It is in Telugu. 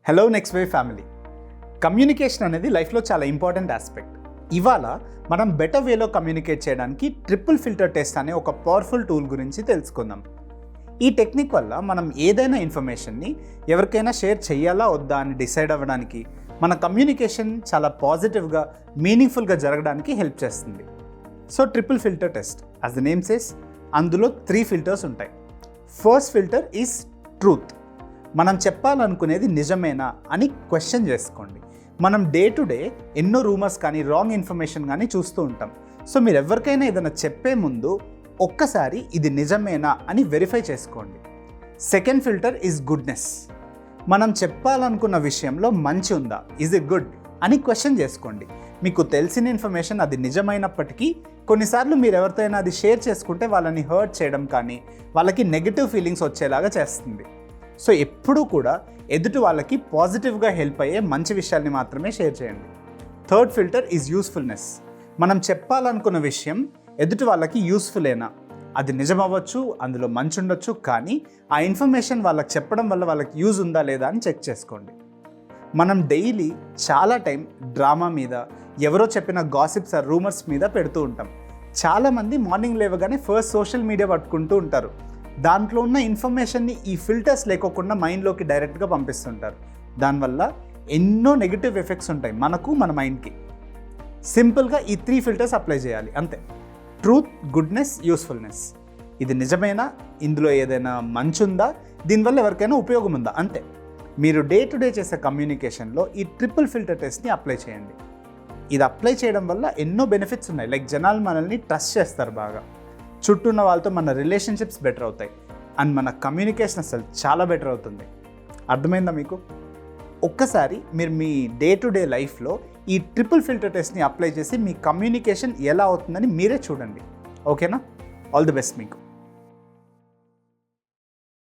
హలో నెక్స్ట్ వే ఫ్యామిలీ. కమ్యూనికేషన్ అనేది లైఫ్లో చాలా ఇంపార్టెంట్ ఆస్పెక్ట్. ఇవాళ మనం బెటర్ వేలో కమ్యూనికేట్ చేయడానికి ట్రిపుల్ ఫిల్టర్ టెస్ట్ అనే ఒక పవర్ఫుల్ టూల్ గురించి తెలుసుకుందాం. ఈ టెక్నిక్ వల్ల మనం ఏదైనా ఇన్ఫర్మేషన్ని ఎవరికైనా షేర్ చేయాలా వద్దా అని డిసైడ్ అవ్వడానికి, మన కమ్యూనికేషన్ చాలా పాజిటివ్గా మీనింగ్ఫుల్గా జరగడానికి హెల్ప్ చేస్తుంది. So triple filter test, as the name says, అందులో 3 ఫిల్టర్స్ ఉంటాయి. First filter is truth. మనం చెప్పాలనుకునేది నిజమేనా అని క్వశ్చన్ చేసుకోండి. మనం డే టు డే ఎన్నో రూమర్స్ కానీ రాంగ్ ఇన్ఫర్మేషన్ కానీ చూస్తూ ఉంటాం. సో మీరు ఎవరికైనా ఏదైనా చెప్పే ముందు ఒక్కసారి ఇది నిజమేనా అని వెరిఫై చేసుకోండి. Second filter is goodness. మనం చెప్పాలనుకున్న విషయంలో మంచి ఉందా, ఈజ్ ఇట్ గుడ్ అని క్వశ్చన్ చేసుకోండి. మీకు తెలిసిన ఇన్ఫర్మేషన్ అది నిజమైనప్పటికీ కొన్నిసార్లు మీరు ఎవరితోనైనా అది షేర్ చేసుకుంటే వాళ్ళని హర్ట్ చేయడం కానీ వాళ్ళకి నెగిటివ్ ఫీలింగ్స్ వచ్చేలాగా చేస్తుంది. సో ఎప్పుడూ కూడా ఎదుటి వాళ్ళకి పాజిటివ్గా హెల్ప్ అయ్యే మంచి విషయాల్ని మాత్రమే షేర్ చేయండి. Third filter is usefulness. మనం చెప్పాలనుకున్న విషయం ఎదుటి వాళ్ళకి యూస్ఫుల్లేనా, అది నిజం అవ్వచ్చు, అందులో మంచి ఉండొచ్చు, కానీ ఆ ఇన్ఫర్మేషన్ వాళ్ళకి చెప్పడం వల్ల వాళ్ళకి యూజ్ ఉందా లేదా అని చెక్ చేసుకోండి. మనం డైలీ చాలా టైం డ్రామా మీద, ఎవరో చెప్పిన గాసిప్స్ ఆర్ రూమర్స్ మీద పెడుతూ ఉంటాం. చాలామంది మార్నింగ్ లేవగానే ఫస్ట్ సోషల్ మీడియా పట్టుకుంటూ ఉంటారు. దాంట్లో ఉన్న ఇన్ఫర్మేషన్ని ఈ ఫిల్టర్స్ లేకోకుండా మైండ్లోకి డైరెక్ట్గా పంపిస్తుంటారు. దానివల్ల ఎన్నో నెగిటివ్ ఎఫెక్ట్స్ ఉంటాయి మనకు, మన మైండ్కి. సింపుల్గా ఈ 3 ఫిల్టర్స్ అప్లై చేయాలి, అంతే. Truth, goodness, usefulness. ఇది నిజమేనా, ఇందులో ఏదైనా మంచి ఉందా, దీనివల్ల ఎవరికైనా ఉపయోగం ఉందా, అంతే. మీరు డే టు డే చేసే కమ్యూనికేషన్లో ఈ ట్రిపుల్ ఫిల్టర్ టెస్ట్ని అప్లై చేయండి. ఇది అప్లై చేయడం వల్ల ఎన్నో బెనిఫిట్స్ ఉన్నాయి. లైక్ జనాలు మనల్ని ట్రస్ట్ చేస్తారు బాగా, చుట్టూ ఉన్న వాళ్ళతో మన రిలేషన్షిప్స్ బెటర్ అవుతాయి, అండ్ మన కమ్యూనికేషన్ అసలు చాలా బెటర్ అవుతుంది. అర్థమైందా మీకు? ఒక్కసారి మీరు మీ డే టు డే లైఫ్లో ఈ ట్రిపుల్ ఫిల్టర్ టెస్ట్ని అప్లై చేసి మీ కమ్యూనికేషన్ ఎలా అవుతుందని మీరే చూడండి. ఓకేనా? ఆల్ ది బెస్ట్ మీకు.